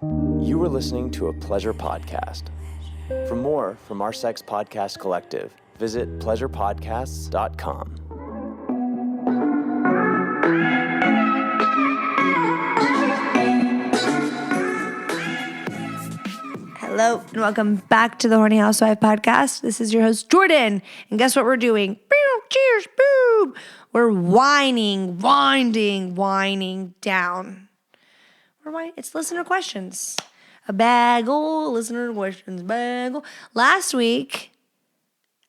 You are listening to a pleasure podcast. For more from our Sex Podcast Collective, visit pleasurepodcasts.com. Hello, and welcome back to the Horny Housewife Podcast. This is your host, Jordan. And guess what we're doing? Boom, cheers, boom. We're winding down. It's listener questions. A bagel, listener questions, bagel. Last week,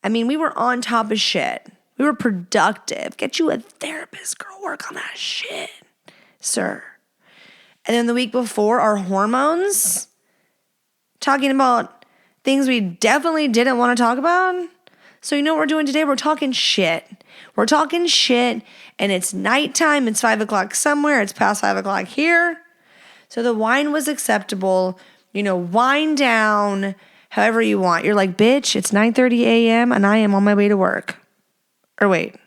we were on top of shit. We were productive. Get you a therapist, girl. Work on that shit, sir. And then the week before, our hormones, talking about things we definitely didn't want to talk about. So you know what we're doing today? We're talking shit. We're talking shit, and it's nighttime. It's 5 o'clock somewhere. It's past 5 o'clock here. So the wine was acceptable. Wine down however you want. You're like, bitch, it's 9:30 a.m. and I am on my way to work. Or wait,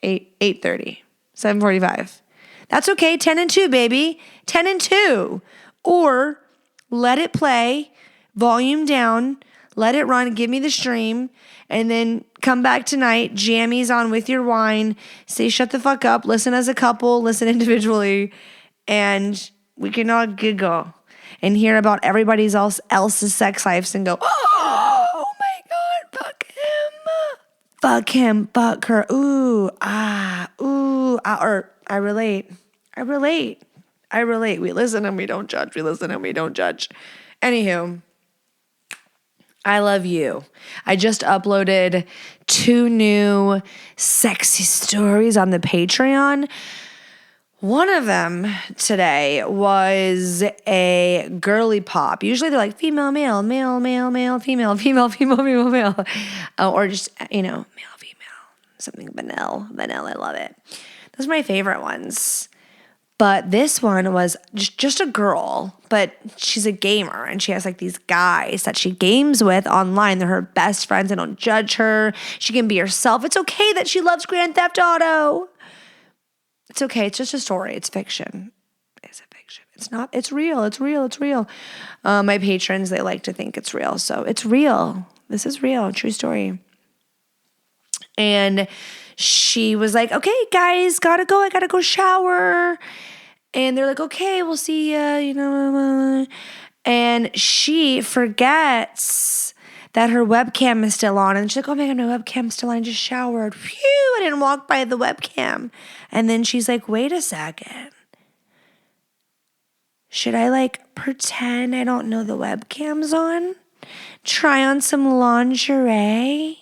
8:30, 7:45. That's okay, 10 and 2, baby. 10 and 2. Or let it play, volume down, let it run, give me the stream, and then come back tonight, jammies on with your wine, say shut the fuck up, listen as a couple, listen individually, and we can all giggle and hear about everybody else's sex lives and go, oh my God, fuck him, fuck her, ooh, or I relate. We listen and we don't judge. Anywho, I love you. I just uploaded 2 new sexy stories on the Patreon. One of them today was a girly pop. Usually they're like female, male, male, male, male, female, female, female, female, male. Or just, male, female. Something vanilla. I love it. Those are my favorite ones. But this one was just a girl, but she's a gamer, and she has like these guys that she games with online. They're her best friends. They don't judge her. She can be herself. It's okay that she loves Grand Theft Auto. It's okay. It's just a story. It's fiction. Is it fiction? It's not. It's real. My patrons, they like to think it's real. So it's real. This is real. True story. And she was like, okay, guys, gotta go. I gotta go shower. And they're like, okay, we'll see ya, And she forgets that her webcam is still on. And she's like, oh my God, my webcam's still on. I just showered. Phew, I didn't walk by the webcam. And then she's like, wait a second. Should I pretend I don't know the webcam's on? Try on some lingerie?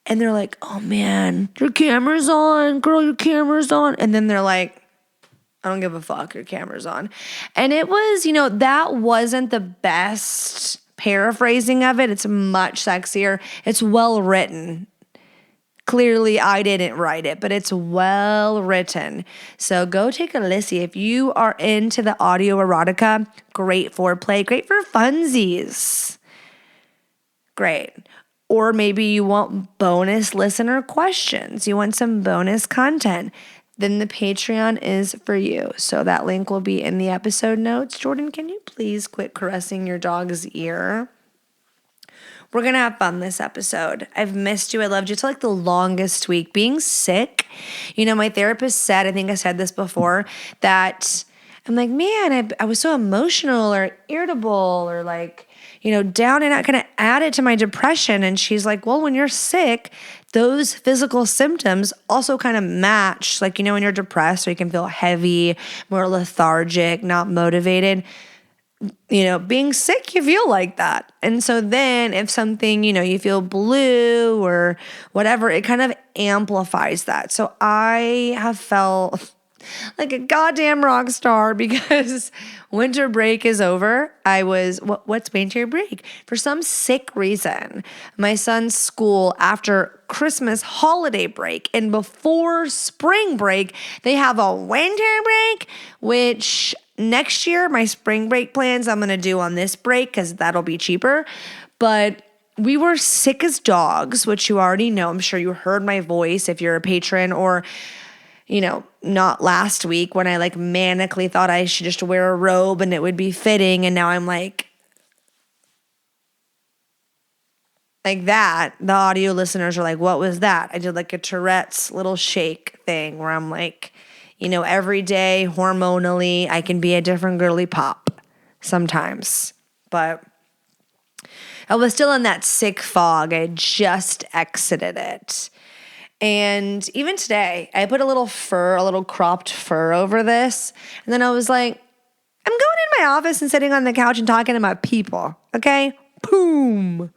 And they're like, oh man, your camera's on. Girl, your camera's on. And then they're like, I don't give a fuck, your camera's on. And it was, that wasn't the best paraphrasing of it. It's much sexier. It's well written. Clearly, I didn't write it, but it's well written. So go take a listen. If you are into the audio erotica, great foreplay, great for funsies. Great. Or maybe you want bonus listener questions. You want some bonus content. Then the Patreon is for you. So that link will be in the episode notes. Jordan, can you please quit caressing your dog's ear? We're going to have fun this episode. I've missed you. I loved you. It's the longest week. Being sick, my therapist said, I think I said this before, that I'm like, man, I was so emotional or irritable or down and out, kind of added to my depression. And she's like, well, when you're sick, those physical symptoms also kind of match. When you're depressed, or you can feel heavy, more lethargic, not motivated. Being sick, you feel like that. And so then if something, you feel blue or whatever, it kind of amplifies that. So I have felt like a goddamn rock star because winter break is over. What's winter break? For some sick reason, my son's school after Christmas holiday break and before spring break, they have a winter break, which next year, my spring break plans I'm going to do on this break because that'll be cheaper. But we were sick as dogs, which you already know. I'm sure you heard my voice if you're a patron or not last week when I like manically thought I should just wear a robe and it would be fitting. And now I'm like that. The audio listeners are like, what was that? I did like a Tourette's little shake thing where I'm like, every day hormonally, I can be a different girly pop sometimes. But I was still in that sick fog. I just exited it. And even today, I put a little cropped fur over this. And then I was like, I'm going in my office and sitting on the couch and talking to my people. Okay? Boom.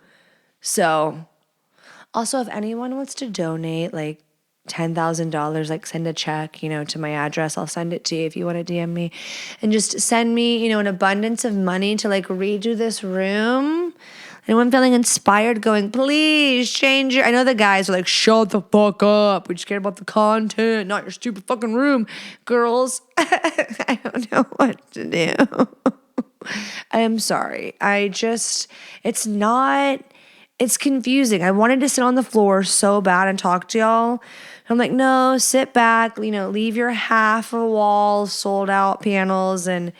So, also, if anyone wants to donate like $10,000, like send a check, to my address, I'll send it to you if you want to DM me. And just send me, an abundance of money to like redo this room. Anyone feeling inspired going, please change I know the guys are like, shut the fuck up. We just care about the content, not your stupid fucking room. Girls, I don't know what to do. I am sorry. It's confusing. I wanted to sit on the floor so bad and talk to y'all. I'm like, no, sit back, leave your half a wall sold out panels and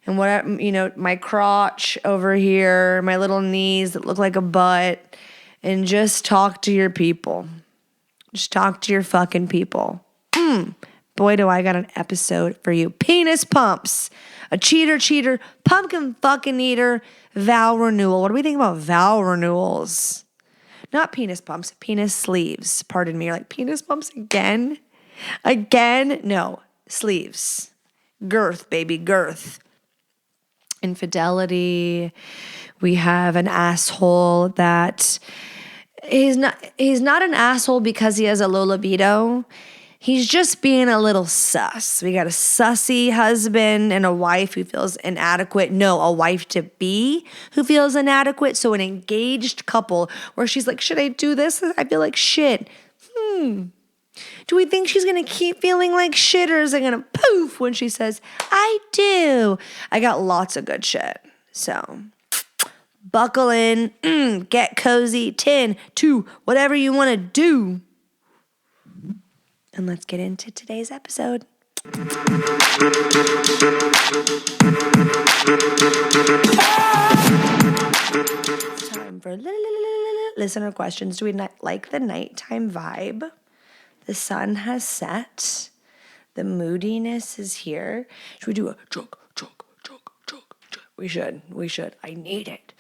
whatever, my crotch over here, my little knees that look like a butt, and just talk to your people. Just talk to your fucking people. Boy, do I got an episode for you. Penis pumps. A cheater, pumpkin fucking eater, vow renewal. What do we think about vow renewals? Not penis pumps, penis sleeves. Pardon me. You're like, penis pumps again? Again? No, sleeves. Girth, baby, girth. Infidelity. We have an asshole that he's not an asshole because he has a low libido. He's just being a little sus. We got a sussy husband and a wife who feels inadequate. No, a wife-to-be who feels inadequate. So an engaged couple where she's like, should I do this? I feel like shit. Do we think she's going to keep feeling like shit, or is it going to poof when she says, I do? I got lots of good shit. So buckle in, get cozy, 10, 2, whatever you want to do. And let's get into today's episode. It's time for listener questions. Do we not like the nighttime vibe? The sun has set. The moodiness is here. Should we do a chug? We should. I need it.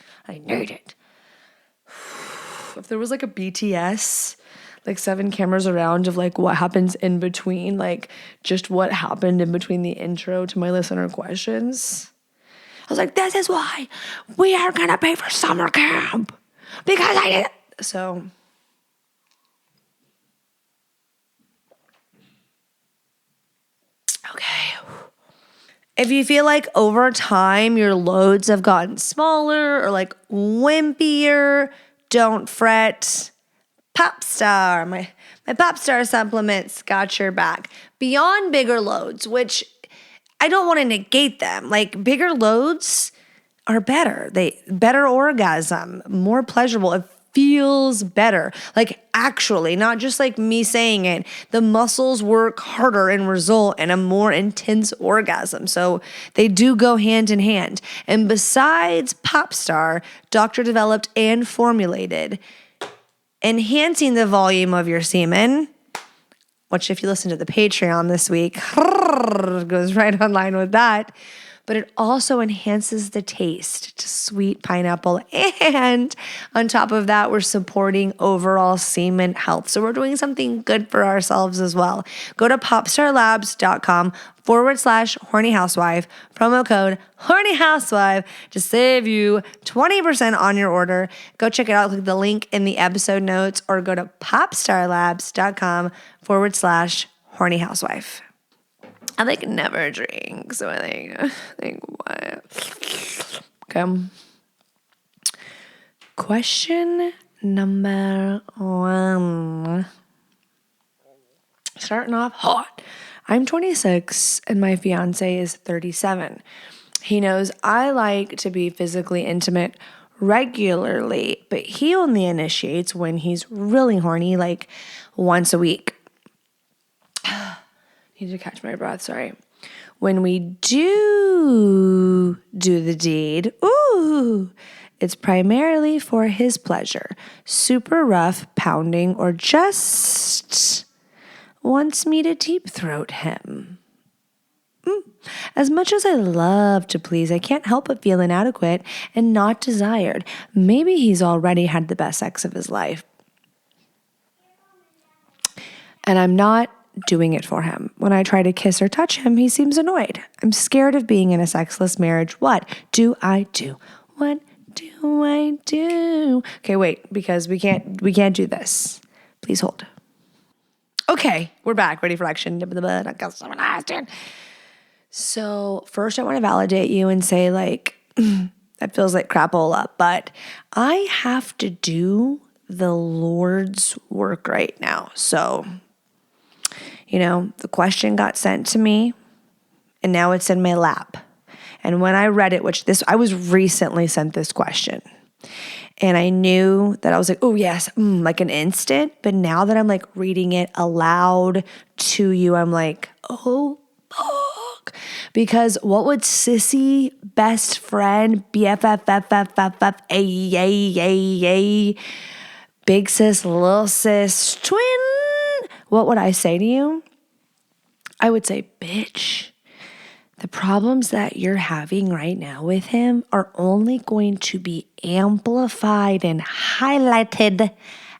If there was like a BTS, like 7 cameras around of like what happens in between, like just what happened in between the intro to my listener questions. I was like, this is why we are going to pay for summer camp. Because I did it. So okay. If you feel like over time your loads have gotten smaller or like wimpier, don't fret. Popstar, my Popstar supplements got your back. Beyond bigger loads, which I don't want to negate them. Like bigger loads are better. Better orgasm, more pleasurable. It feels better. Like actually, not just like me saying it. The muscles work harder and result in a more intense orgasm. So they do go hand in hand. And besides Popstar, doctor developed and formulated enhancing the volume of your semen, which if you listen to the Patreon this week, goes right online with that. But it also enhances the taste to sweet pineapple. And on top of that, we're supporting overall semen health. So we're doing something good for ourselves as well. Go to popstarlabs.com/hornyhousewife, promo code hornyhousewife to save you 20% on your order. Go check it out. Click the link in the episode notes or go to popstarlabs.com/hornyhousewife. I like never drink, so I think what? Okay. Question number 1. Starting off hot. I'm 26 and my fiance is 37. He knows I like to be physically intimate regularly, but he only initiates when he's really horny, like once a week. Need to catch my breath, sorry. When we do the deed, it's primarily for his pleasure. Super rough, pounding, or just wants me to deep throat him. As much as I love to please, I can't help but feel inadequate and not desired. Maybe he's already had the best sex of his life. And I'm not doing it for him. When I try to kiss or touch him, he seems annoyed. I'm scared of being in a sexless marriage. What do I do? What do I do? Okay, wait, because we can't do this. Please hold. Okay, we're back. Ready for action. So first I want to validate you and say like, that feels like crapola, but I have to do the Lord's work right now. So, the question got sent to me and now it's in my lap. And when I read it, I was recently sent this question. And I knew that I was like, oh yes, like an instant. But now that I'm like reading it aloud to you, I'm like, oh, fuck. Because what would sissy, best friend, BFF, big sis, little sis, twin, what would I say to you? I would say, bitch, the problems that you're having right now with him are only going to be amplified and highlighted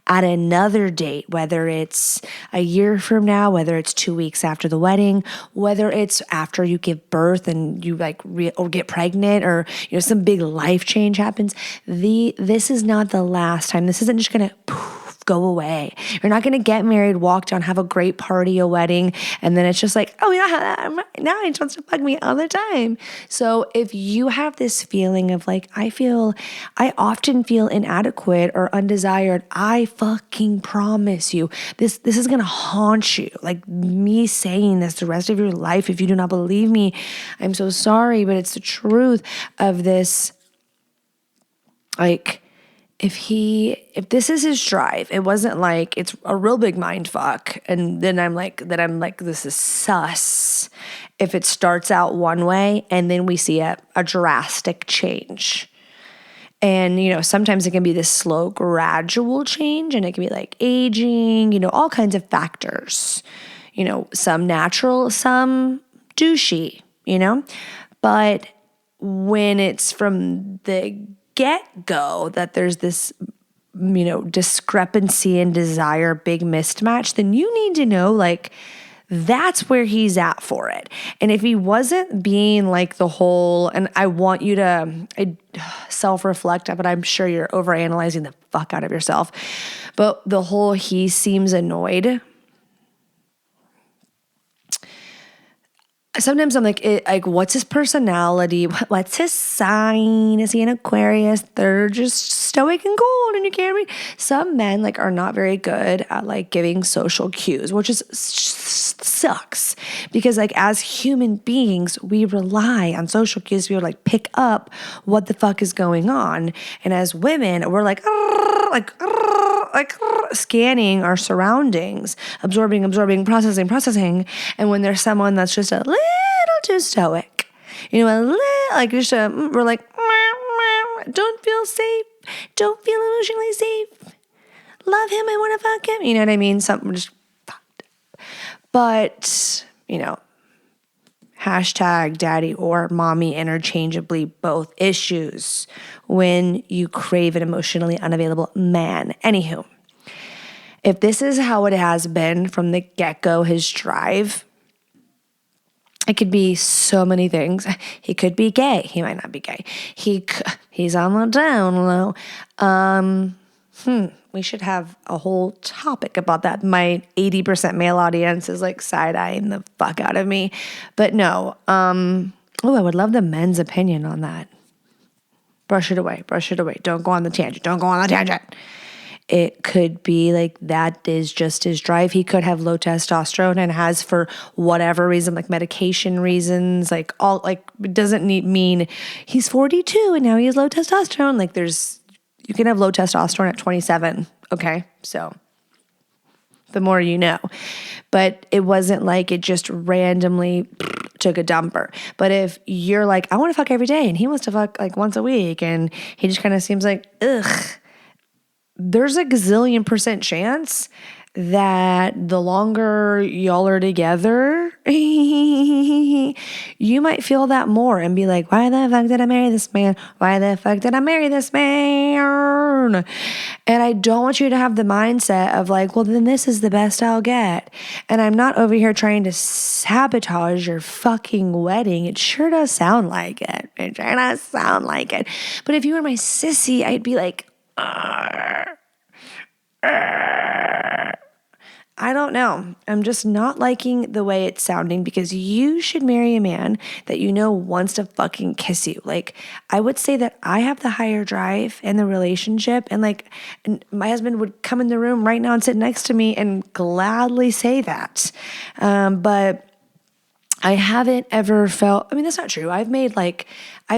at another date, whether it's a year from now, whether it's 2 weeks after the wedding, whether it's after you give birth and you or get pregnant, or some big life change happens. This is not the last time. This isn't just gonna go away. You're not gonna get married, walk down, have a great party, a wedding, and then it's just like, oh yeah, now he just wants to fuck me all the time. So if you have this feeling of like, I often feel inadequate or undesired, I fucking promise you, this is gonna haunt you. Like me saying this the rest of your life, if you do not believe me, I'm so sorry, but it's the truth of this. Like, if this is his drive, it wasn't like it's a real big mind fuck, and then I'm like, this is sus. If it starts out one way and then we see a drastic change. And, sometimes it can be this slow, gradual change, and it can be like aging, all kinds of factors. Some natural, some douchey, But when it's from the get-go that there's this, discrepancy in desire, big mismatch, then you need to know, like, that's where he's at for it. And if he wasn't being like the whole, and I want you to self-reflect, but I'm sure you're overanalyzing the fuck out of yourself, but the whole he seems annoyed. Sometimes I'm like, what's his personality? What's his sign? Is he an Aquarius? They're just stoic and cold, and you can't read. Some men are not very good at giving social cues, which sucks because as human beings, we rely on social cues to be able to pick up what the fuck is going on. And as women, we're scanning our surroundings, absorbing, processing. And when there's someone that's just a little too stoic, we're like, don't feel safe, don't feel emotionally safe, love him, I want to fuck him. You know what I mean? Something just fucked up. But, hashtag daddy or mommy interchangeably, both issues when you crave an emotionally unavailable man. Anywho, if this is how it has been from the get-go, his drive, it could be so many things. He could be gay. He might not be gay. He's on the down low. We should have a whole topic about that. My 80% male audience is side-eyeing the fuck out of me. But no. I would love the men's opinion on that. Brush it away. Don't go on the tangent. It could be that is just his drive. He could have low testosterone and has for whatever reason, medication reasons, it doesn't mean he's 42 and now he has low testosterone. You can have low testosterone at 27. Okay. So the more you know. But it wasn't like it just randomly took a dumper. But if you're like, I want to fuck every day and he wants to fuck like once a week and he just kind of seems like, ugh, there's a gazillion% chance that the longer y'all are together, you might feel that more and be like, why the fuck did I marry this man? Why the fuck did I marry this man? And I don't want you to have the mindset of like, well, then this is the best I'll get. And I'm not over here trying to sabotage your fucking wedding. It sure does sound like it. It sure does sound like it. But if you were my sissy, I'd be like, I don't know. I'm just not liking the way it's sounding because you should marry a man that you know wants to fucking kiss you. Like, I would say that I have the higher drive in the relationship, and like, my husband would come in the room right now and sit next to me and gladly say that. But I haven't ever felt, I mean, that's not true. I've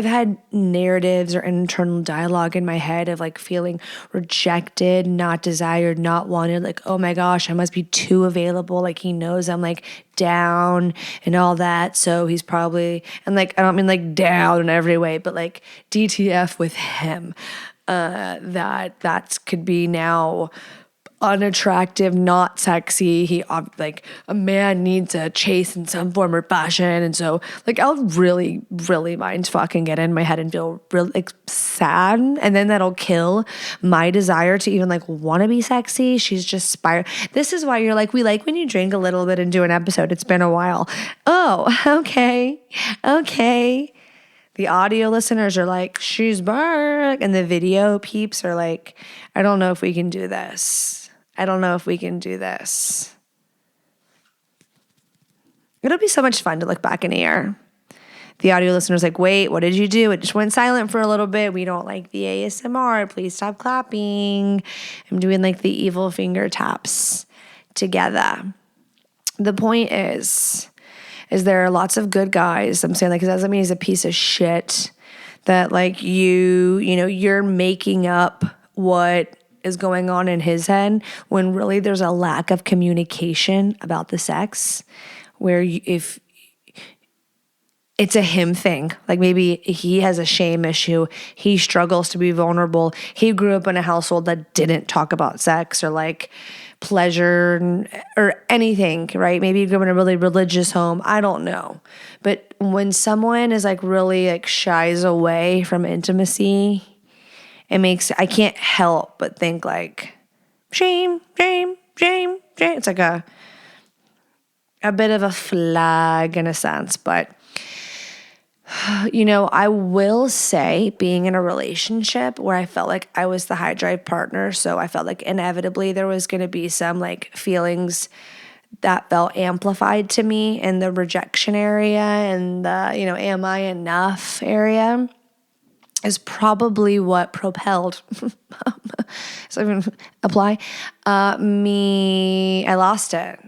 had narratives or internal dialogue in my head of like feeling rejected, not desired, not wanted. Like, oh my gosh, I must be too available. Like he knows I'm like down and all that. So he's probably, and like, I don't mean like down in every way, but like DTF with him. That could be now unattractive, not sexy. He like a man needs a chase in some form or fashion, and so like I'll really, really mind fucking get in my head and feel really like sad, and then that'll kill my desire to even like want to be sexy. She's just This is why you're like, we like when you drink a little bit and do an episode. It's been a while. Oh, okay. The audio listeners are like, she's back. And the video peeps are like, I don't know if we can do this. It'll be so much fun to look back in a year. The audio listener's like, wait, what did you do? It just went silent for a little bit. We don't like the ASMR. Please stop clapping. I'm doing like the evil finger taps together. The point is there are lots of good guys. I'm saying like, 'cause that doesn't mean he's a piece of shit. That like you're making up what is going on in his head when really there's a lack of communication about the sex, where if it's a him thing, like maybe he has a shame issue, he struggles to be vulnerable, he grew up in a household that didn't talk about sex or like pleasure or anything, right? Maybe you grew up in a really religious home, I don't know. But when someone is like really like shies away from intimacy, I can't help but think like, shame. It's like a bit of a flag in a sense. But, I will say being in a relationship where I felt like I was the high drive partner, so I felt like inevitably there was going to be some like feelings that felt amplified to me in the rejection area and the, am I enough area, is probably what propelled, so even apply, I lost it.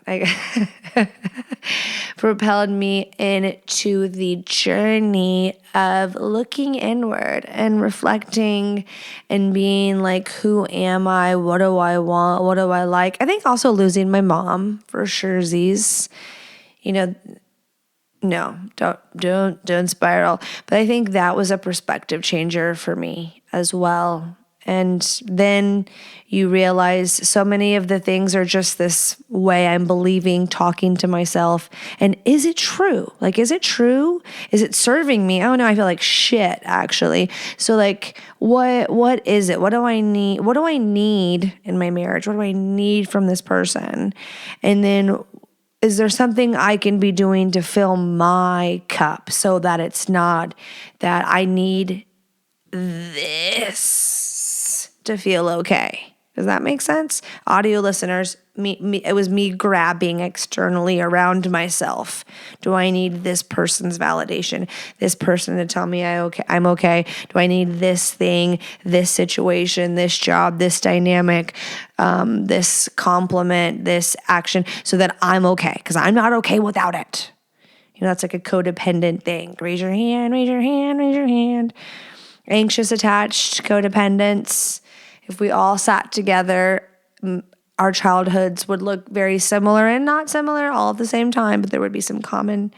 Propelled me into the journey of looking inward and reflecting and being like, who am I? What do I want? What do I like? I think also losing my mom for sure. No, don't spiral. But I think that was a perspective changer for me as well. And then you realize so many of the things are just this way I'm believing, talking to myself. And is it true? Like, is it true? Is it serving me? Oh no, I feel like shit, actually. So like, what is it? What do I need? What do I need in my marriage? What do I need from this person? And then is there something I can be doing to fill my cup so that it's not that I need this to feel okay? Does that make sense? Audio listeners, it was me grabbing externally around myself. Do I need this person's validation? This person to tell me I'm okay? Do I need this thing, this situation, this job, this dynamic, this compliment, this action, so that I'm okay? Because I'm not okay without it. That's like a codependent thing. Raise your hand, raise your hand, raise your hand. Anxious attached codependence. If we all sat together, our childhoods would look very similar and not similar all at the same time, but there would be some common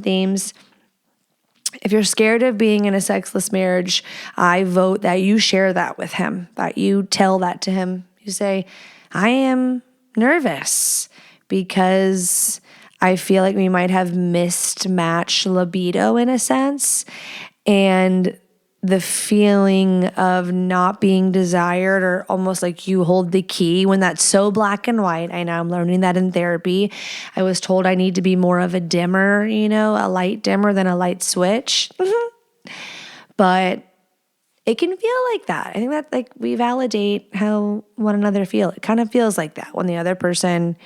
themes. If you're scared of being in a sexless marriage, I vote that you share that with him, that you tell that to him. You say, I am nervous because I feel like we might have mismatched libido in a sense. And the feeling of not being desired, or almost like you hold the key when that's so black and white. I know I'm learning that in therapy. I was told I need to be more of a dimmer, a light dimmer than a light switch. But it can feel like that. I think that like we validate how one another feel. It kind of feels like that when the other person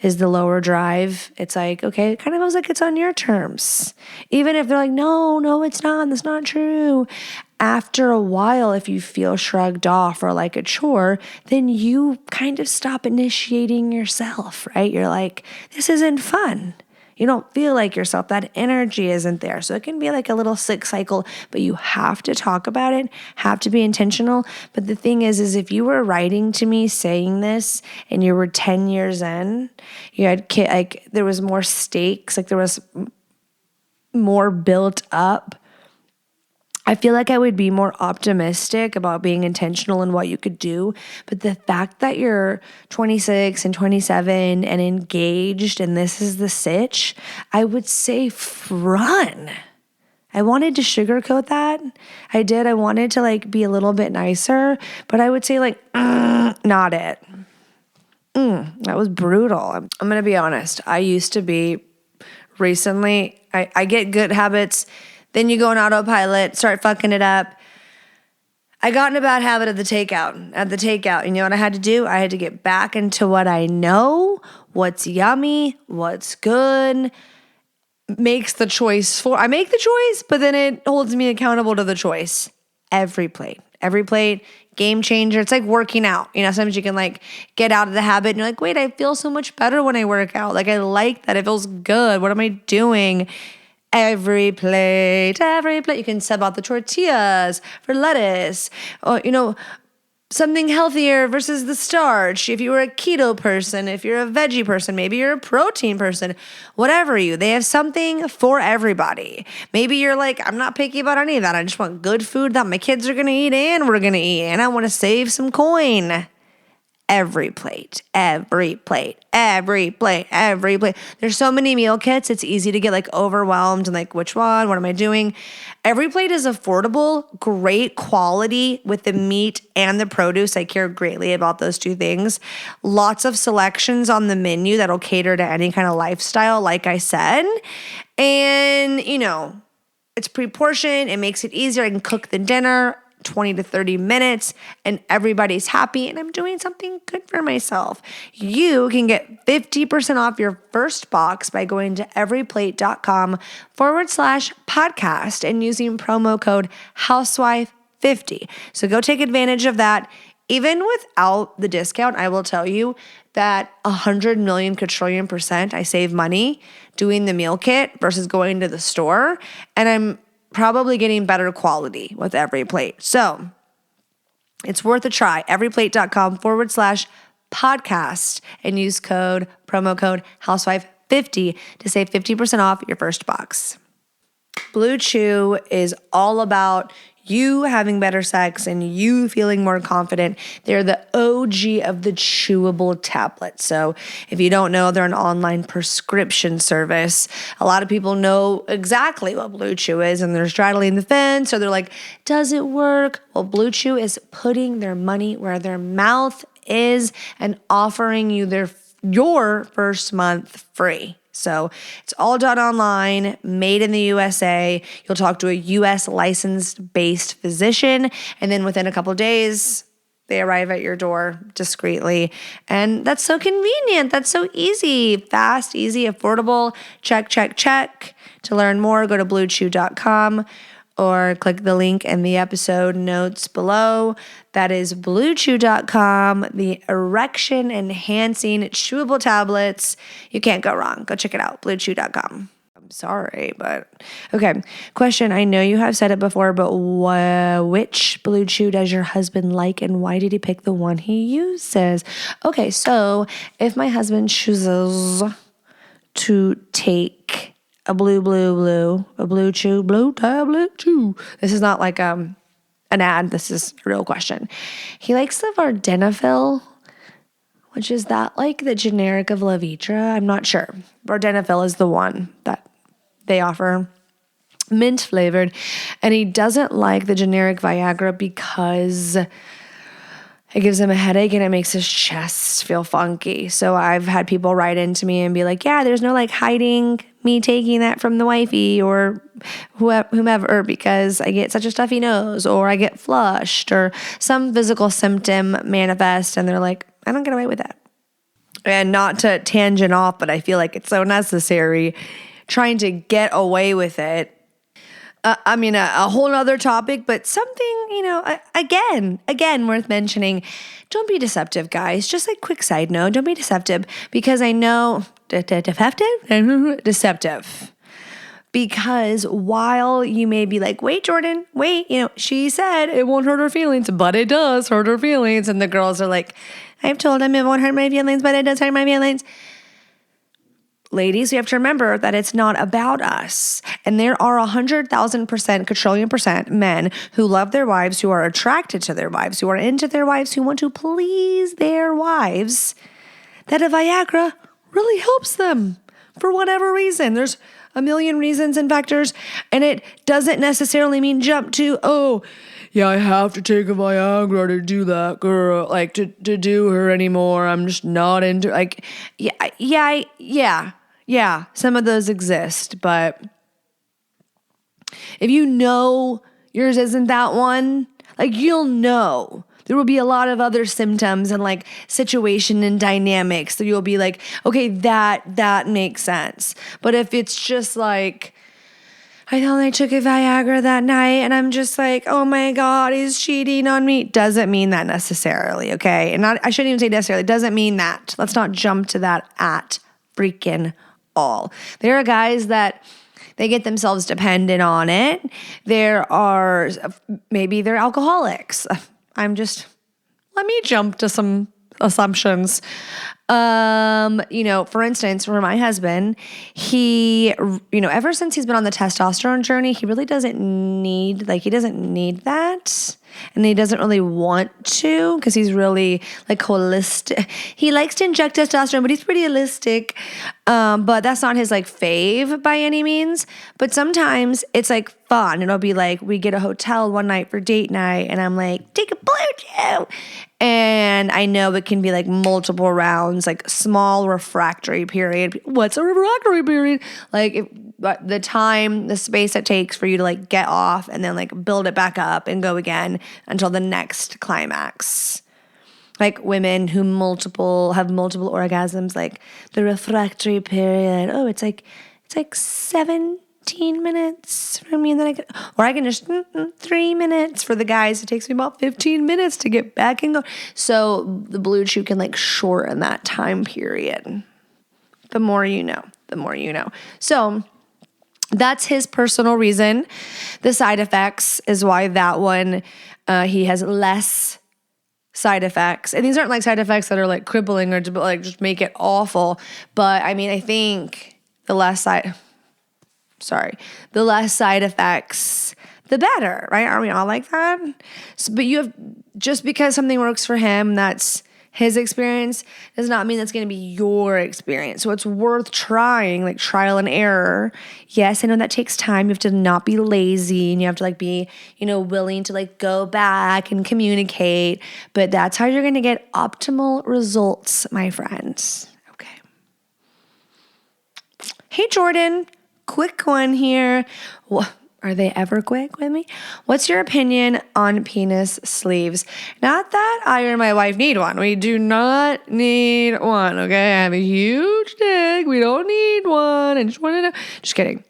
is the lower drive. It's like, okay, it kind of feels like it's on your terms. Even if they're like, no, it's not. That's not true. After a while, if you feel shrugged off or like a chore, then you kind of stop initiating yourself, right? You're like, this isn't fun. You don't feel like yourself. That energy isn't there. So it can be like a little sick cycle, but you have to talk about it, have to be intentional. But the thing is if you were writing to me saying this and you were 10 years in, you had like there was more stakes, like there was more built up, I feel like I would be more optimistic about being intentional in what you could do. But the fact that you're 26 and 27 and engaged and this is the sitch, I would say run. I wanted to sugarcoat that. I did. I wanted to like be a little bit nicer, but I would say like, not it. That was brutal. I'm going to be honest. I used to be recently, I get good habits. Then you go on autopilot, start fucking it up. I got in a bad habit of the takeout. You know what I had to do? I had to get back into what I know, what's yummy, what's good, I make the choice, but then it holds me accountable to the choice. EveryPlate, game changer. It's like working out. Sometimes you can like get out of the habit and you're like, wait, I feel so much better when I work out. Like I like that. It feels good. What am I doing? EveryPlate. You can sub out the tortillas for lettuce, or, something healthier versus the starch. If you were a keto person, if you're a veggie person, maybe you're a protein person, whatever they have something for everybody. Maybe you're like, I'm not picky about any of that. I just want good food that my kids are going to eat and we're going to eat. And I want to save some coin. EveryPlate. There's so many meal kits. It's easy to get like overwhelmed and like, which one? What am I doing? EveryPlate is affordable, great quality with the meat and the produce. I care greatly about those two things. Lots of selections on the menu that'll cater to any kind of lifestyle, like I said. And, it's pre-portioned. It makes it easier. I can cook the dinner 20 to 30 minutes and everybody's happy and I'm doing something good for myself. You can get 50% off your first box by going to everyplate.com/podcast and using promo code housewife50. So go take advantage of that. Even without the discount, I will tell you that 100 million quadrillion % I save money doing the meal kit versus going to the store. And I'm probably getting better quality with EveryPlate. So it's worth a try. everyplate.com/podcast and use promo code housewife50 to save 50% off your first box. Bluechew is all about you having better sex and you feeling more confident. They're the OG of the chewable tablets. So if you don't know, they're an online prescription service. A lot of people know exactly what Bluechew is and they're straddling the fence or they're like, does it work? Well, Bluechew is putting their money where their mouth is and offering you your first month free. So it's all done online, made in the USA. You'll talk to a US licensed-based physician, and then within a couple of days, they arrive at your door discreetly. And that's so convenient. That's so easy. Fast, easy, affordable. Check. To learn more, go to bluechew.com or click the link in the episode notes below. That is bluechew.com, the erection enhancing chewable tablets. You can't go wrong. Go check it out, bluechew.com. sorry, but okay. Question. I know you have said it before, but which Bluechew does your husband like and why did he pick the one he uses? Okay, so if my husband chooses to take a Bluechew, blue tablet chew. This is not like an ad. This is a real question. He likes the Vardenafil, which is that like the generic of Levitra? I'm not sure. Vardenafil is the one that they offer, mint flavored. And he doesn't like the generic Viagra because it gives him a headache and it makes his chest feel funky. So I've had people write into me and be like, yeah, there's no like hiding me taking that from the wifey or whomever because I get such a stuffy nose or I get flushed or some physical symptom manifest and they're like, I don't get away with that. And not to tangent off, but I feel like it's so necessary trying to get away with it. I mean, a whole other topic, but something, again, worth mentioning. Don't be deceptive, guys. Just like quick side note, don't be deceptive because I know, deceptive. Because while you may be like, wait, Jordan, wait, she said it won't hurt her feelings, but it does hurt her feelings. And the girls are like, I've told him it won't hurt my feelings, but it does hurt my feelings. Ladies, you have to remember that it's not about us. And there are 100,000%, quadrillion percent men who love their wives, who are attracted to their wives, who are into their wives, who want to please their wives, that a Viagra really helps them for whatever reason. There's a million reasons and factors, and it doesn't necessarily mean jump to, oh, yeah, I have to take a Viagra to do that, girl, like to do her anymore. I'm just not into, like, yeah, some of those exist, but if you know yours isn't that one, like you'll know. There will be a lot of other symptoms and like situation and dynamics that you'll be like, okay, that makes sense. But if it's just like, I only took a Viagra that night and I'm just like, oh my God, he's cheating on me. Doesn't mean that necessarily, okay? And I shouldn't even say necessarily. It doesn't mean that. Let's not jump to that at freaking all. There are guys that they get themselves dependent on it. Maybe they're alcoholics. Let me jump to some assumptions. For instance, for my husband, he, ever since he's been on the testosterone journey, he really doesn't need that. And he doesn't really want to because he's really like holistic. He likes to inject testosterone, but he's pretty holistic. But that's not his like fave by any means. But sometimes it's like fun. It'll be like we get a hotel one night for date night and I'm like, take a Bluechew. And I know it can be like multiple rounds, like small refractory period. What's a refractory period? Like the time, the space it takes for you to like get off and then like build it back up and go again until the next climax. Like women who have multiple orgasms, like the refractory period. Oh, it's like 17 minutes for me, and then I can just 3 minutes. For the guys, it takes me about 15 minutes to get back and go. So the Bluechew can like shorten that time period. The more you know. So that's his personal reason. The side effects is why that one, he has less side effects. And these aren't like side effects that are like crippling or to like just make it awful. But I mean, I think the less side effects, the better, right? Aren't we all like that? So, but just because something works for him, that's his experience, does not mean that's going to be your experience. So it's worth trying, like trial and error. Yes, I know that takes time. You have to not be lazy and you have to like be, willing to like go back and communicate. But that's how you're going to get optimal results, my friends. Okay. Hey, Jordan. Quick one here. Are they ever quick with me? What's your opinion on penis sleeves? Not that I or my wife need one. We do not need one, okay? I have a huge dick. We don't need one. I just wanted to... Just kidding.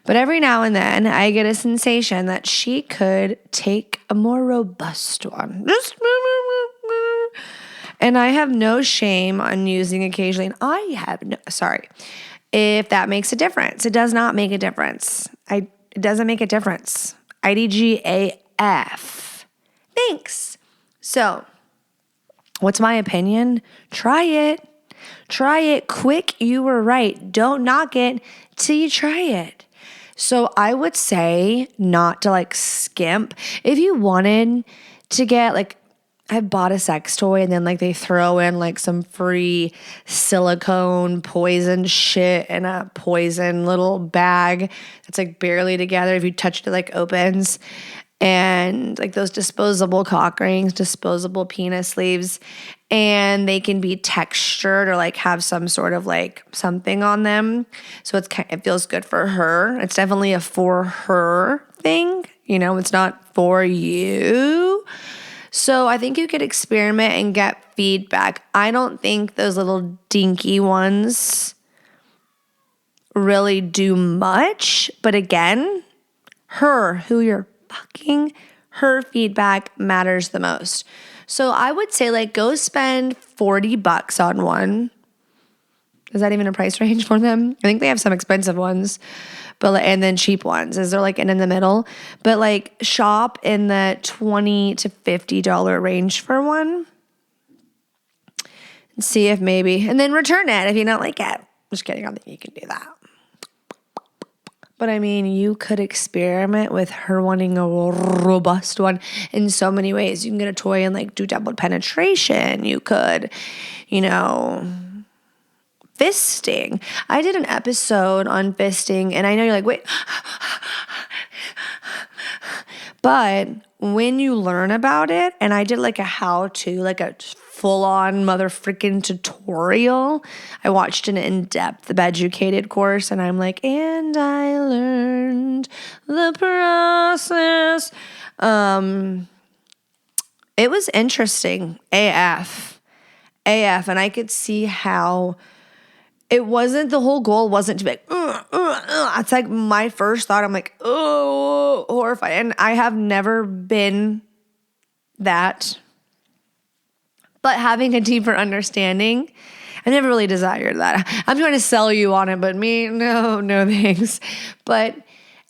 But every now and then, I get a sensation that she could take a more robust one. And I have no shame on using occasionally. And if that makes a difference. It does not make a difference. It doesn't make a difference. IDGAF. Thanks. So, what's my opinion? Try it. Try it quick. You were right. Don't knock it till you try it. So I would say not to like skimp. If you wanted to get like, I bought a sex toy and then like they throw in like some free silicone poison shit in a poison little bag that's like barely together. If you touch it, it like opens. And like those disposable cock rings, disposable penis sleeves, and they can be textured or like have some sort of like something on them. So it feels good for her. It's definitely a for her thing. You know, it's not for you. So I think you could experiment and get feedback. I don't think those little dinky ones really do much. But again, who you're fucking, her feedback matters the most. So I would say like go spend $40 on one. Is that even a price range for them? I think they have some expensive ones, but and then cheap ones. Is there like in the middle? But like shop in the $20 to $50 range for one. And see if maybe, and then return it if you don't like it. Just kidding. I don't think you can do that. But I mean, you could experiment with her wanting a robust one in so many ways. You can get a toy and like do double penetration. You could, fisting. I did an episode on fisting, and I know you're like, wait. But when you learn about it, and I did like a how-to, like a full-on mother-freaking tutorial. I watched an in-depth Beducated course, and I'm like, and I learned the process. It was interesting, AF. And I could see how it wasn't, the whole goal wasn't to be like, It's like my first thought, I'm like, oh, horrified. And I have never been that. But having a deeper understanding, I never really desired that. I'm trying to sell you on it, but me, no thanks. But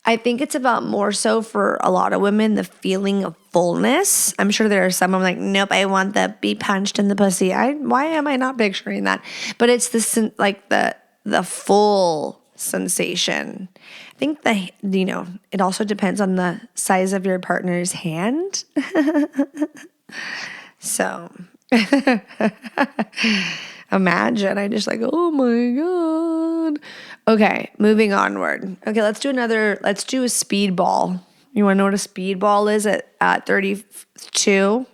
I think it's about more so for a lot of women, the feeling of fullness. I'm sure there are some I'm like, nope, I want the be punched in the pussy. Why am I not picturing that? But it's the full sensation. I think it also depends on the size of your partner's hand. So imagine, I just like, oh my God. Okay, moving onward. Okay, let's do a speedball. You want to know what a speedball is at 32?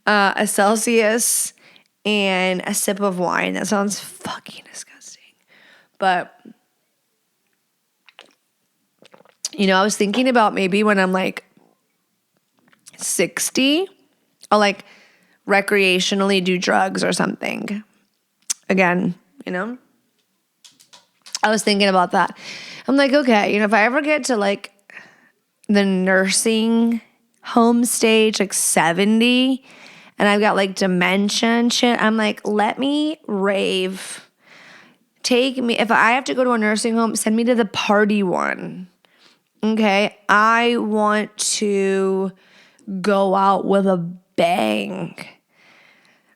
A Celsius and a sip of wine. That sounds fucking disgusting. But, I was thinking about maybe when I'm like 60, I'll like recreationally do drugs or something. Again, I was thinking about that. I'm like, okay, if I ever get to like the nursing home stage, like 70, and I've got like dementia and shit, I'm like, let me rave. Take me, if I have to go to a nursing home, send me to the party one. Okay, I want to go out with a bang.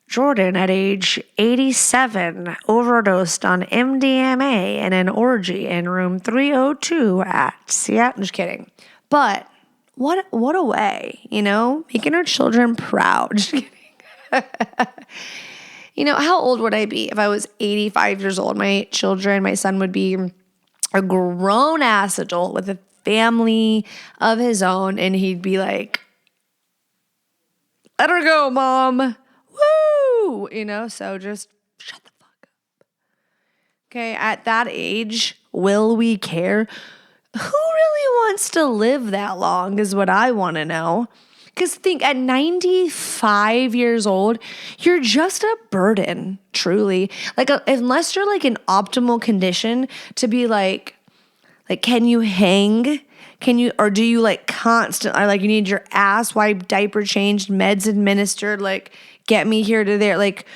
Jordan, at age 87, overdosed on MDMA in an orgy in room 302 at, yeah, I'm just kidding. But what a way, making our children proud. Just kidding. How old would I be if I was 85 years old? My son would be a grown-ass adult with a family of his own, and he'd be like, let her go, Mom. Woo! So just shut the fuck up. Okay, at that age, will we care? Who really wants to live that long is what I want to know. Because think, at 95 years old, you're just a burden, truly. Like, unless you're like in optimal condition to be like, can you hang? Or do you like constant, or like you need your ass wiped, diaper changed, meds administered, like get me here to there. Like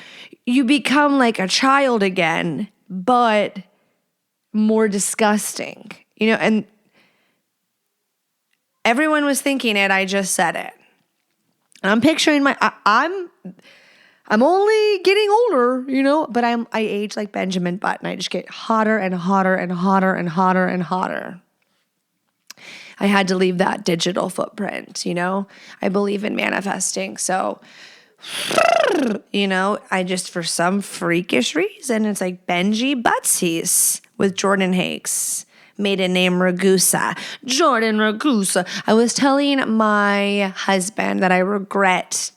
you become like a child again, but more disgusting, and everyone was thinking it. I just said it. And I'm picturing I'm only getting older, but I age like Benjamin Button. I just get hotter and hotter and hotter and hotter and hotter. I had to leave that digital footprint, I believe in manifesting. So, I just, for some freakish reason, it's like Benji Buttsies with Jordan Hakes. Maiden name Ragusa. Jordan Ragusa. I was telling my husband that I regret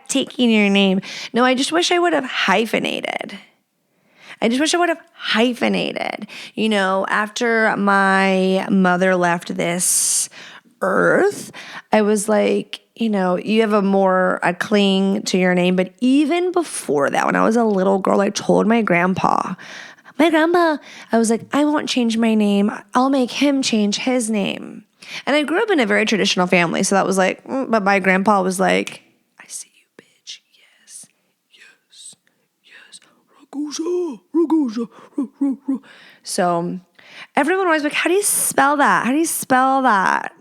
taking your name. No, I just wish I would have hyphenated. After my mother left this earth, I was like, you have a cling to your name. But even before that, when I was a little girl, I told my grandpa, I was like, I won't change my name. I'll make him change his name. And I grew up in a very traditional family. So that was like, but my grandpa was like, I see you, bitch. Yes. Ragusa. So everyone was like, how do you spell that?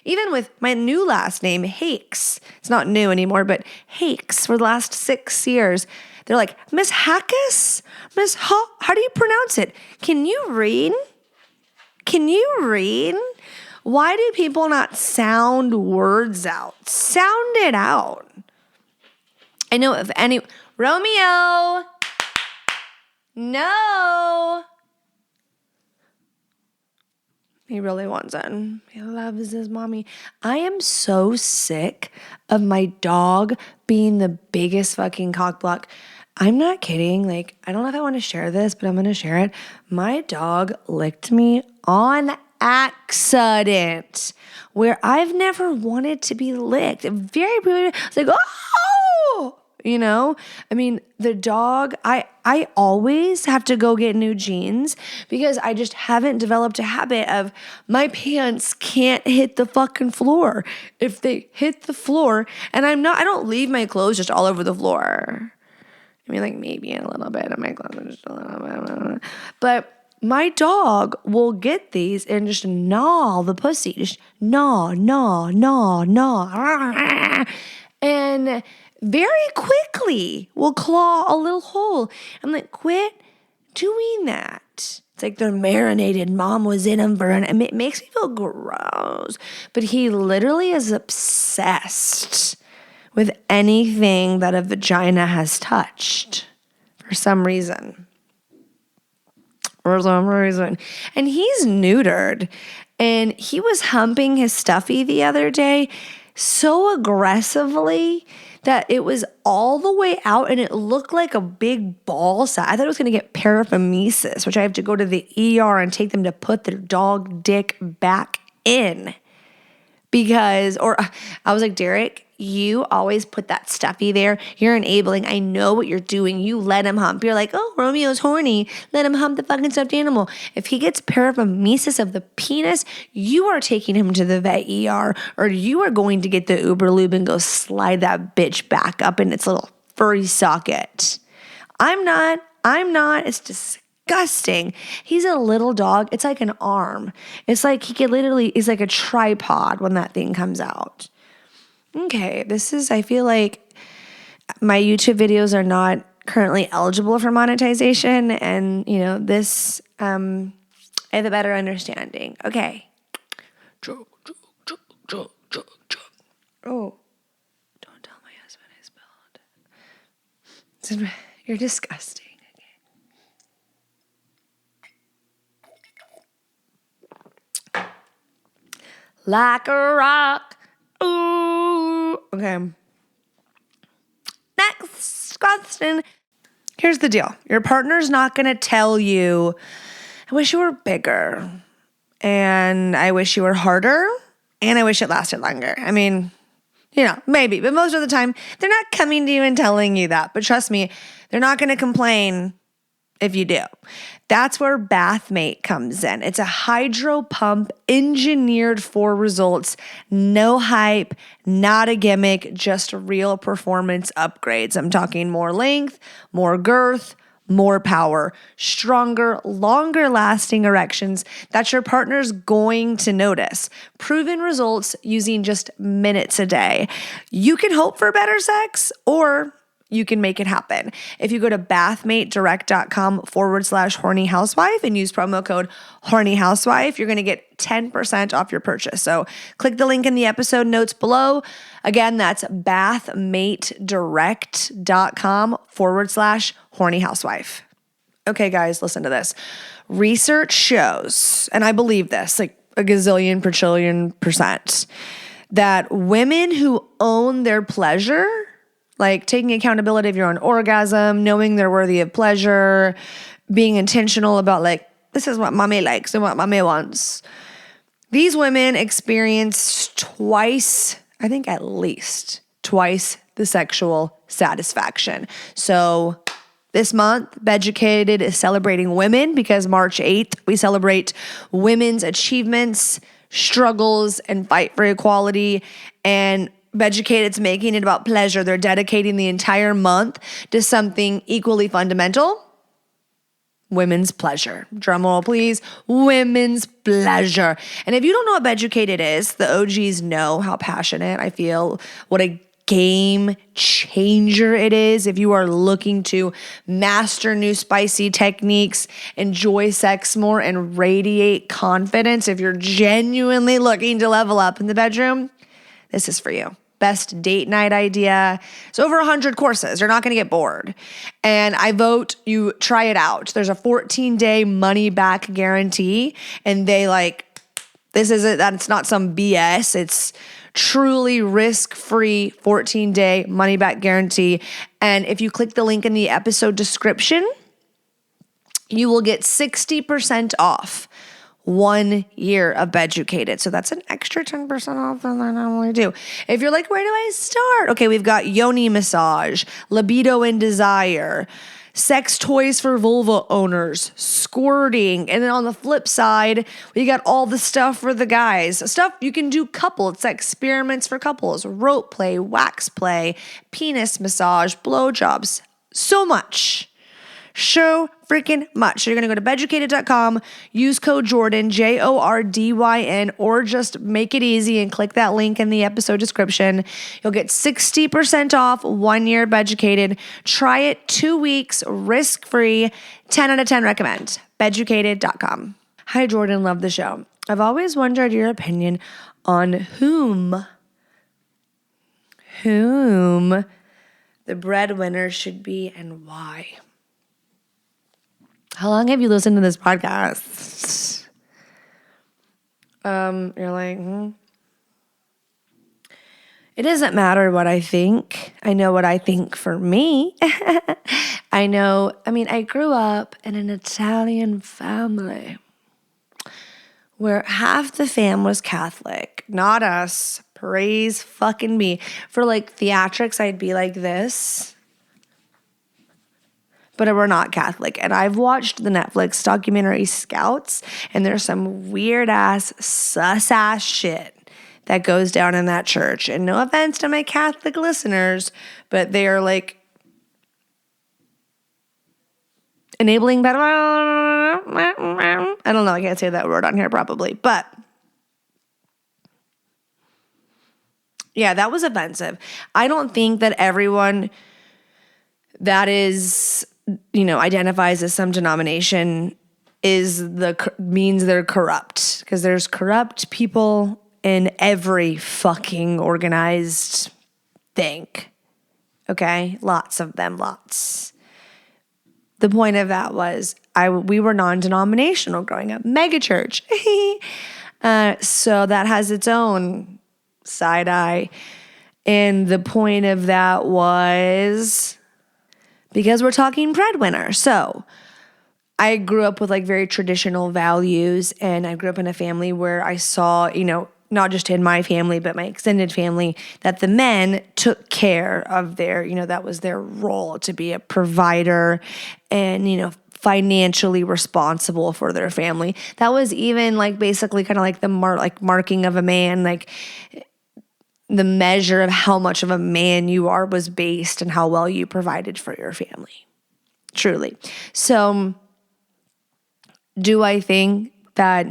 Even with my new last name, Hakes. It's not new anymore, but Hakes for the last 6 years. They're like, Miss Hackus? How do you pronounce it? Can you read? Why do people not sound words out? Sound it out. I know if any... Romeo! No! He really wants it. He loves his mommy. I am so sick of my dog being the biggest fucking cockblock. I'm not kidding. Like, I don't know if I want to share this, but I'm going to share it. My dog licked me on accident where I've never wanted to be licked. Very briefly, it's like, oh! I mean, the dog, I always have to go get new jeans because I just haven't developed a habit of my pants can't hit the fucking floor. If they hit the floor, and I don't leave my clothes just all over the floor. I mean, like maybe a little bit of my clothes, just a little bit. But my dog will get these and just gnaw the pussy. Just gnaw. And very quickly will claw a little hole. I'm like, quit doing that. It's like they're marinated. Mom was in them and it makes me feel gross. But he literally is obsessed with anything that a vagina has touched for some reason. And he's neutered. And he was humping his stuffy the other day so aggressively that it was all the way out and it looked like a big ball sack. I thought it was going to get paraphemesis, which I have to go to the ER and take them to put their dog dick back in. I was like, Derek, you always put that stuffy there. You're enabling. I know what you're doing. You let him hump. You're like, oh, Romeo's horny. Let him hump the fucking stuffed animal. If he gets paraphemesis of the penis, you are taking him to the vet ER, or you are going to get the Uber Lube and go slide that bitch back up in its little furry socket. I'm not. It's disgusting. He's a little dog. It's like an arm. It's like he's like a tripod when that thing comes out. Okay, I feel like my YouTube videos are not currently eligible for monetization, and, this, I have a better understanding. Okay. Oh, don't tell my husband I spelled. You're disgusting. Okay. Like a rock. Ooh. Okay. Next question. Here's the deal. Your partner's not going to tell you, I wish you were bigger, and I wish you were harder, and I wish it lasted longer. I mean, maybe, but most of the time, they're not coming to you and telling you that. But trust me, they're not going to complain if you do. That's where Bathmate comes in. It's a hydro pump engineered for results. No hype, not a gimmick, just real performance upgrades. I'm talking more length, more girth, more power, stronger, longer lasting erections that your partner's going to notice. Proven results using just minutes a day. You can hope for better sex, or you can make it happen. If you go to bathmatedirect.com/horny housewife and use promo code horny housewife, you're going to get 10% off your purchase. So click the link in the episode notes below. Again, that's bathmatedirect.com/horny housewife. Okay, guys, listen to this. Research shows, and I believe this, like a gazillion, per percent, that women who own their pleasure, like taking accountability of your own orgasm, knowing they're worthy of pleasure, being intentional about like, this is what mommy likes and what mommy wants. These women experience twice, I think at least twice the sexual satisfaction. So this month, Beducated is celebrating women because March 8th, we celebrate women's achievements, struggles, and fight for equality. And Beducated's making it about pleasure. They're dedicating the entire month to something equally fundamental: women's pleasure. Drum roll, please. Women's pleasure. And if you don't know what Beducated is, the OGs know how passionate I feel, what a game changer it is. If you are looking to master new spicy techniques, enjoy sex more, and radiate confidence, if you're genuinely looking to level up in the bedroom, this is for you. Best date night idea. It's over 100 courses. You're not going to get bored. And I vote you try it out. There's a 14-day money back guarantee. And they this isn't, that's not some BS. It's truly risk-free 14-day money back guarantee. And if you click the link in the episode description, you will get 60% off 1 year of Beducated. So that's an extra 10% off than I normally do. If you're like, where do I start? Okay, we've got yoni massage, libido and desire, sex toys for vulva owners, squirting. And then on the flip side, we got all the stuff for the guys. Stuff you can do couple. It's experiments for couples, rope play, wax play, penis massage, blowjobs. So much. So freaking much. So you're going to go to beducated.com, use code Jordan, JORDYN, or just make it easy and click that link in the episode description. You'll get 60% off 1 year Beducated. Try it 2 weeks, risk-free, 10 out of 10 recommend. Beducated.com. Hi, Jordan. Love the show. I've always wondered your opinion on whom the breadwinner should be and why. How long have you listened to this podcast? You're like, It doesn't matter what I think. I know what I think for me. I grew up in an Italian family where half the fam was Catholic, not us. Praise fucking me. For theatrics, I'd be like this. But we're not Catholic. And I've watched the Netflix documentary Scouts, and there's some weird-ass, sus-ass shit that goes down in that church. And no offense to my Catholic listeners, but they are enabling better. I don't know. I can't say that word on here probably. But yeah, that was offensive. I don't think that everyone that is identifies as some denomination means they're corrupt, because there's corrupt people in every fucking organized thing. Okay? Lots of them, lots. The point of that was we were non-denominational growing up. Mega church. So that has its own side eye. And the point of that was because we're talking breadwinner. So I grew up with very traditional values, and I grew up in a family where I saw, not just in my family, but my extended family, that the men took care of their, that was their role, to be a provider and, financially responsible for their family. That was even basically kind of the marking of a man, the measure of how much of a man you are was based on how well you provided for your family. truly. So do I think that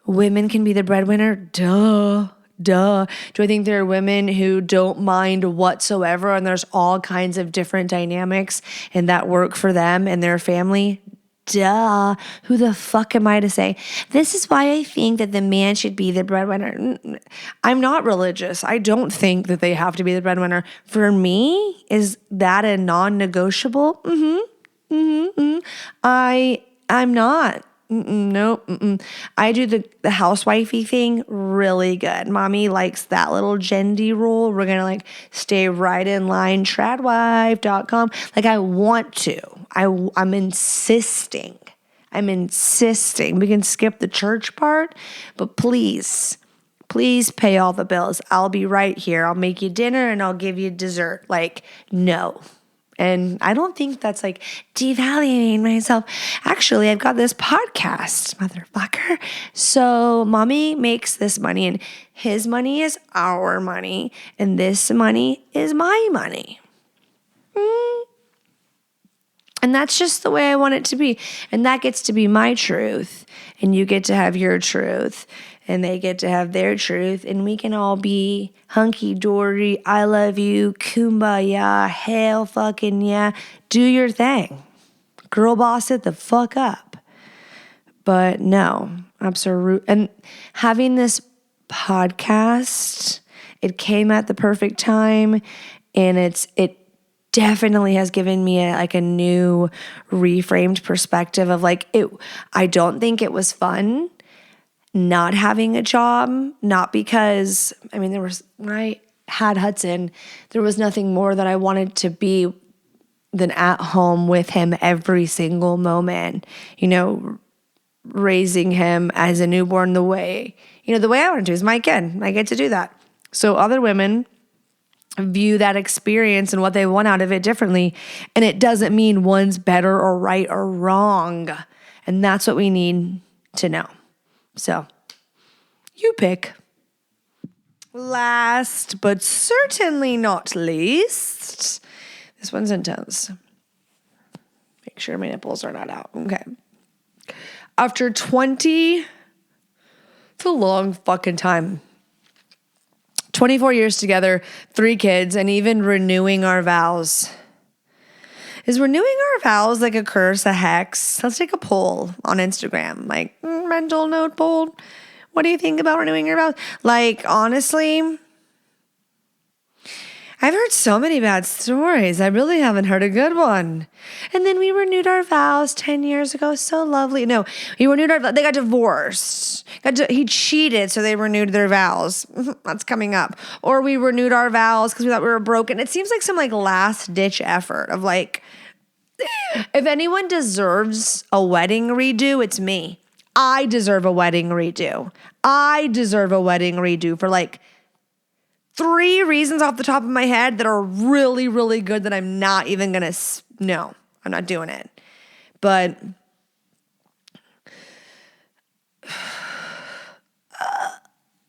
women can be the breadwinner? Duh. Do I think there are women who don't mind whatsoever and there's all kinds of different dynamics and that work for them and their family? Duh. Who the fuck am I to say? This is why I think that the man should be the breadwinner. I'm not religious. I don't think that they have to be the breadwinner. For me, is that a non-negotiable? I'm not. Nope. I do the housewifey thing really good. Mommy likes that little Gendy rule. We're going to like stay right in line, tradwife.com. Like I want to. I'm insisting. We can skip the church part, but please pay all the bills. I'll be right here. I'll make you dinner and I'll give you dessert. Like, no. And I don't think that's like devaluing myself. Actually, I've got this podcast, motherfucker. So mommy makes this money and his money is our money and this money is my money. And that's just the way I want it to be. And that gets to be my truth. And you get to have your truth. And they get to have their truth. And we can all be hunky-dory, I love you, kumbaya, hell fucking yeah. Do your thing. Girl boss it the fuck up. But no, absolute. And having this podcast, it came at the perfect time. And it definitely has given me a new reframed perspective of like it. I don't think it was fun not having a job, not because, when I had Hudson, there was nothing more that I wanted to be than at home with him every single moment, raising him as a newborn the way I wanted to. Is my kid. I get to do that. So other women view that experience and what they want out of it differently. And it doesn't mean one's better or right or wrong. And that's what we need to know. So you pick. Last but certainly not least, this one's intense. Make sure my nipples are not out. Okay. After 20, it's a long fucking time. 24 years together, 3 kids, and even renewing our vows. Is renewing our vows like a curse, a hex? Let's take a poll on Instagram. Like, mental note poll. What do you think about renewing your vows? Like, honestly, I've heard so many bad stories. I really haven't heard a good one. And then we renewed our vows 10 years ago. So lovely. No, we renewed our vows. They got divorced. He cheated, so they renewed their vows. That's coming up. Or we renewed our vows because we thought we were broken. It seems like some last-ditch effort of if anyone deserves a wedding redo, it's me. I deserve a wedding redo. I deserve a wedding redo for 3 reasons off the top of my head that are really, really good that I'm not even going to, no, I'm not doing it. But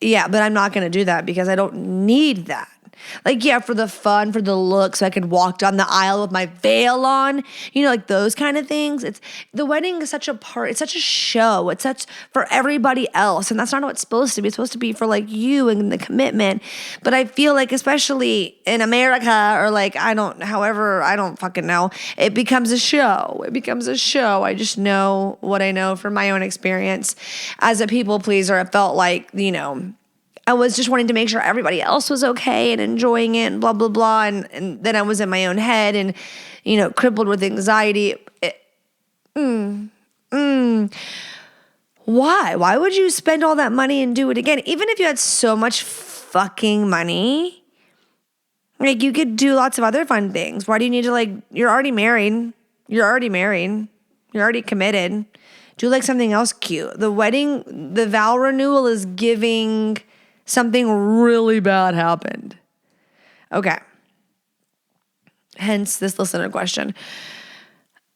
yeah, but I'm not going to do that because I don't need that. For the fun, for the look, so I could walk down the aisle with my veil on, those kind of things. The wedding is such a part, it's such a show. It's such for everybody else. And that's not what it's supposed to be. It's supposed to be for you and the commitment. But I feel especially in America or I don't fucking know. It becomes a show. I just know what I know from my own experience. As a people pleaser, I felt I was just wanting to make sure everybody else was okay and enjoying it and blah, blah, blah. And then I was in my own head and, crippled with anxiety. Why? Why would you spend all that money and do it again? Even if you had so much fucking money, you could do lots of other fun things. Why do you need to you're already married. You're already committed. Do something else cute. The vow renewal is giving something really bad happened. Okay. Hence this listener question.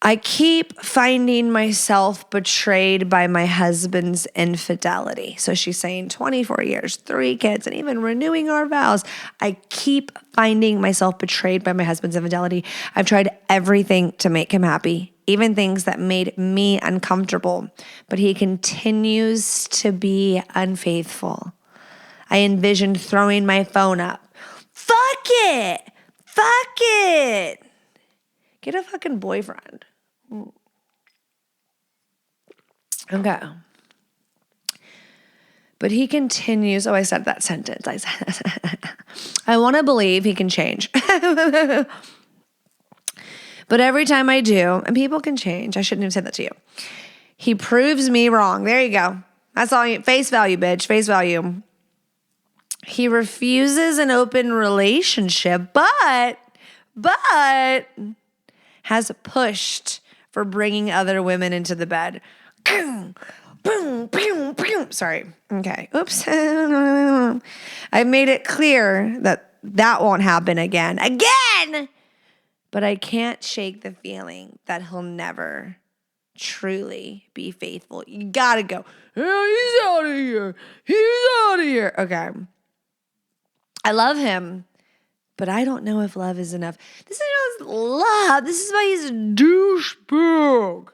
I keep finding myself betrayed by my husband's infidelity. So she's saying 24 years, 3 kids, and even renewing our vows. I keep finding myself betrayed by my husband's infidelity. I've tried everything to make him happy, even things that made me uncomfortable, but he continues to be unfaithful. I envisioned throwing my phone up. Fuck it! Fuck it! Get a fucking boyfriend. Okay. But he continues. Oh, I said that sentence. I want to believe he can change. But every time I do, and people can change. I shouldn't have said that to you. He proves me wrong. There you go. That's all you, face value, bitch. Face value. He refuses an open relationship, but has pushed for bringing other women into the bed. Boom, boom, boom, boom. Sorry. Okay. Oops. I made it clear that won't happen again. But I can't shake the feeling that he'll never truly be faithful. You gotta go. Oh, he's out of here. He's out of here. Okay. I love him, but I don't know if love is enough. This is not love. This is why he's a douchebag.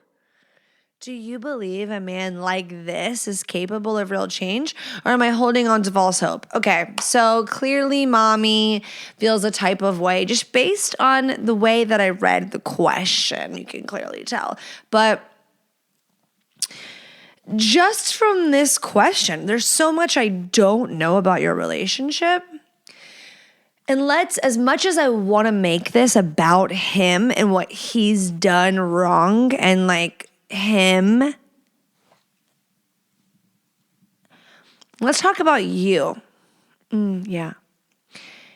Do you believe a man like this is capable of real change, or am I holding on to false hope? Okay, so clearly mommy feels a type of way just based on the way that I read the question. You can clearly tell. But just from this question, there's so much I don't know about your relationship. And as much as I want to make this about him and what he's done wrong and like him, let's talk about you. Yeah.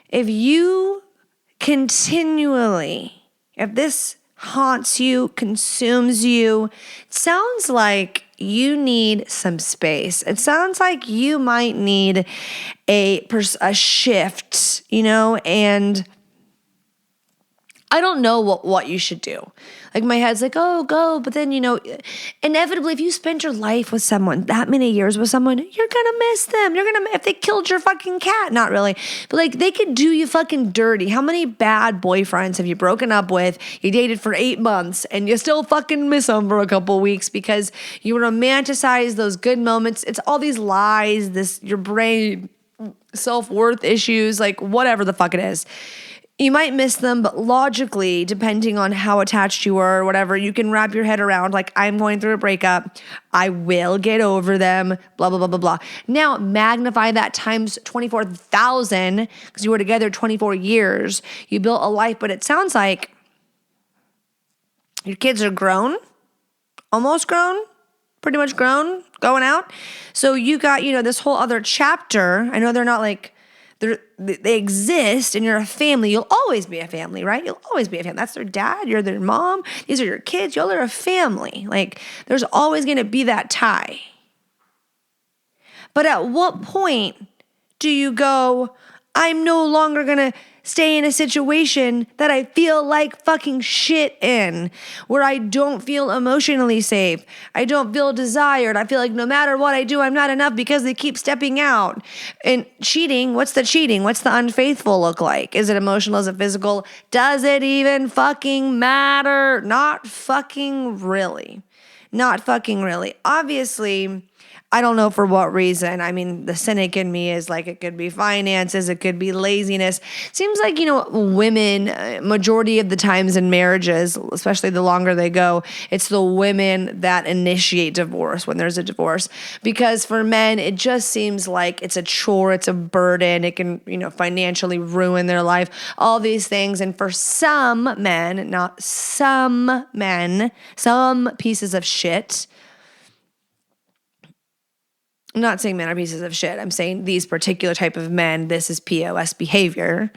If you continually, if this haunts you, consumes you, it sounds like you need some space. It sounds like you might need a shift, and I don't know what you should do. Like my head's like, oh, go. But then, inevitably, if you spend your life with someone, that many years with someone, you're going to miss them. If they killed your fucking cat, not really. But like they could do you fucking dirty. How many bad boyfriends have you broken up with? You dated for 8 months and you still fucking miss them for a couple weeks because you romanticize those good moments. It's all these lies, your brain, self-worth issues, like whatever the fuck it is. You might miss them, but logically, depending on how attached you were or whatever, you can wrap your head around like, I'm going through a breakup. I will get over them, blah, blah, blah, blah, blah. Now, magnify that times 24,000 because you were together 24 years. You built a life, but it sounds like your kids are grown, almost grown, pretty much grown, going out. So you got, this whole other chapter. I know they're not like, they exist and you're a family. You'll always be a family, right? You'll always be a family. That's their dad. You're their mom. These are your kids. Y'all are a family. Like there's always going to be that tie. But at what point do you go, I'm no longer going to stay in a situation that I feel like fucking shit in, where I don't feel emotionally safe. I don't feel desired. I feel like no matter what I do, I'm not enough because they keep stepping out. And cheating, what's the cheating? What's the unfaithful look like? Is it emotional? Is it physical? Does it even fucking matter? Not fucking really. Not fucking really. Obviously, I don't know for what reason. I mean, the cynic in me is like, it could be finances, it could be laziness. Seems like, women, majority of the times in marriages, especially the longer they go, it's the women that initiate divorce when there's a divorce. Because for men, it just seems like it's a chore, it's a burden, it can, financially ruin their life, all these things. And for some men, not some men, some pieces of shit, I'm not saying men are pieces of shit. I'm saying these particular type of men, this is POS behavior,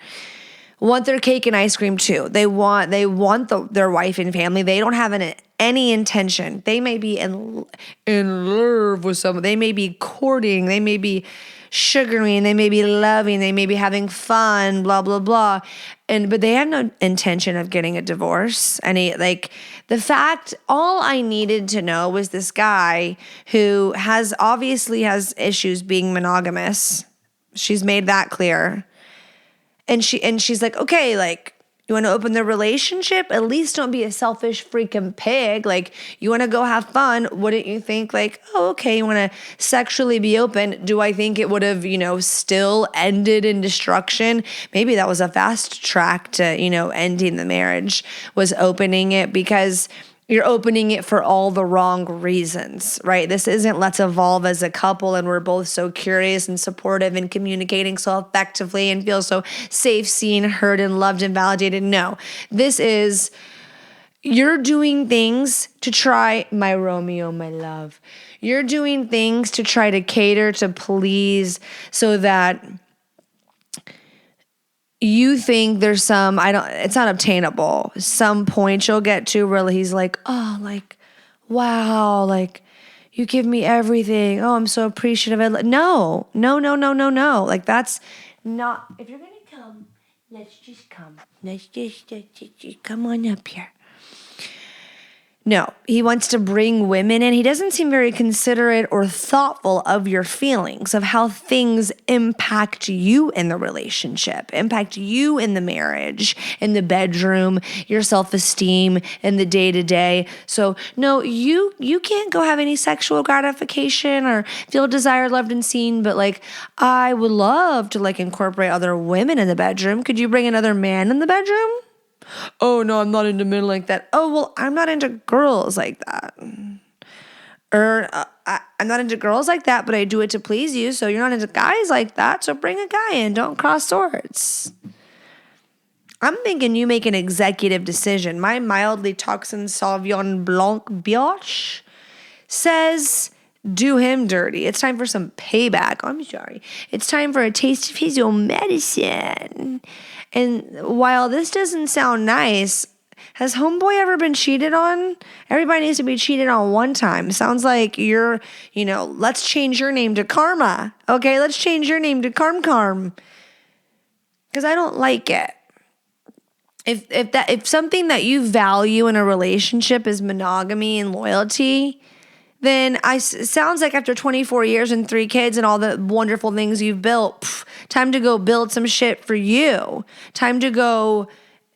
want their cake and ice cream too. They want their wife and family. They don't have any intention. They may be in love with someone. They may be courting. They may be sugaring, they may be loving, they may be having fun, blah, blah, blah. But they had no intention of getting a divorce. And all I needed to know was this guy who obviously has issues being monogamous. She's made that clear. And she's like, okay, like, you want to open the relationship? At least don't be a selfish freaking pig. Like, you want to go have fun. Wouldn't you think like, oh, okay, you want to sexually be open? Do I think it would have, still ended in destruction? Maybe that was a fast track to, ending the marriage, was opening it, because you're opening it for all the wrong reasons, right? This isn't let's evolve as a couple and we're both so curious and supportive and communicating so effectively and feel so safe, seen, heard, and loved and validated. No, this is you're doing things to try, my Romeo, my love. You're doing things to try to cater, to please, so that you think there's it's not obtainable. Some point you'll get to where he's like, oh, like, wow, like, you give me everything. Oh, I'm so appreciative. No. Like, that's not, if you're going to come, let's just come. Let's just come on up here. No, he wants to bring women in. He doesn't seem very considerate or thoughtful of your feelings, of how things impact you in the relationship, impact you in the marriage, in the bedroom, your self-esteem, in the day-to-day. So no, you can't go have any sexual gratification or feel desired, loved, and seen, but like, I would love to like incorporate other women in the bedroom. Could you bring another man in the bedroom? Oh, no, I'm not into men like that. Oh, well, I'm not into girls like that. Or I'm not into girls like that, but I do it to please you. So you're not into guys like that. So bring a guy in. Don't cross swords. I'm thinking you make an executive decision. My mildly toxin Sauvignon Blanc Biatch says, do him dirty. It's time for some payback. I'm sorry. It's time for a taste of his own medicine. And while this doesn't sound nice, has homeboy ever been cheated on? Everybody needs to be cheated on one time. Sounds like you're, let's change your name to Karma. Okay, let's change your name to Karm. Because I don't like it. If something that you value in a relationship is monogamy and loyalty, then it sounds like after 24 years and 3 kids and all the wonderful things you've built, time to go build some shit for you. Time to go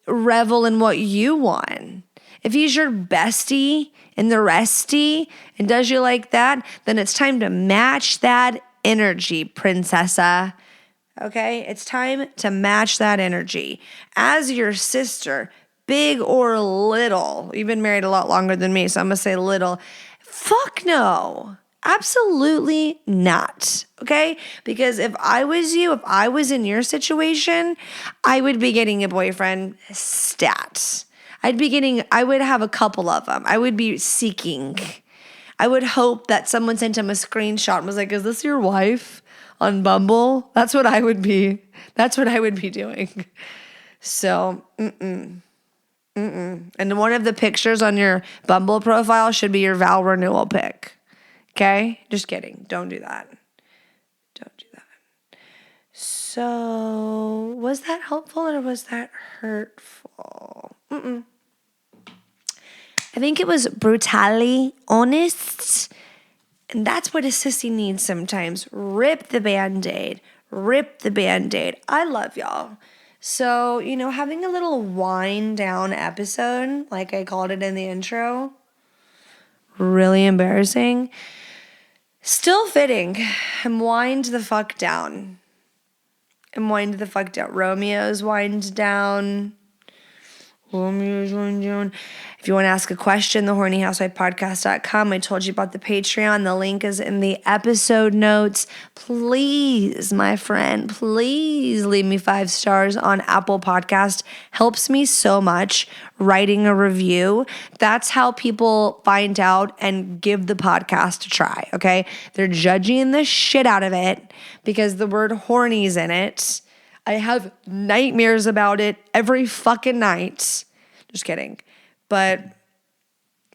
revel in what you want. If he's your bestie and the restie and does you like that, then it's time to match that energy, princessa. Okay? It's time to match that energy. As your sister, big or little, you've been married a lot longer than me, so I'm going to say little. Fuck no. Absolutely not. Okay? Because if I was you, if I was in your situation, I would be getting a boyfriend stat. I would have a couple of them. I would be seeking. I would hope that someone sent him a screenshot and was like, is this your wife on Bumble? That's what I would be. That's what I would be doing. So, And one of the pictures on your Bumble profile should be your vow renewal pic. Okay? Just kidding. Don't do that. Don't do that. So, was that helpful or was that hurtful? I think it was brutally honest. And that's what a sissy needs sometimes. Rip the Band-Aid. I love y'all. So, having a little wind down episode, like I called it in the intro, really embarrassing. Still fitting. I'm wind the fuck down. Romeo's wind down. If you want to ask a question, thehornyhousewifepodcast.com. I told you about the Patreon. The link is in the episode notes. Please, my friend, please leave me 5 stars on Apple Podcast. Helps me so much. Writing a review. That's how people find out and give the podcast a try, okay? They're judging the shit out of it because the word horny's in it. I have nightmares about it every fucking night. Just kidding. But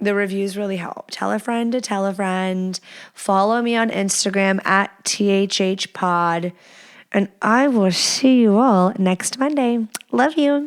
The reviews really help. Tell a friend to tell a friend. Follow me on Instagram at THHpod. And I will see you all next Monday. Love you.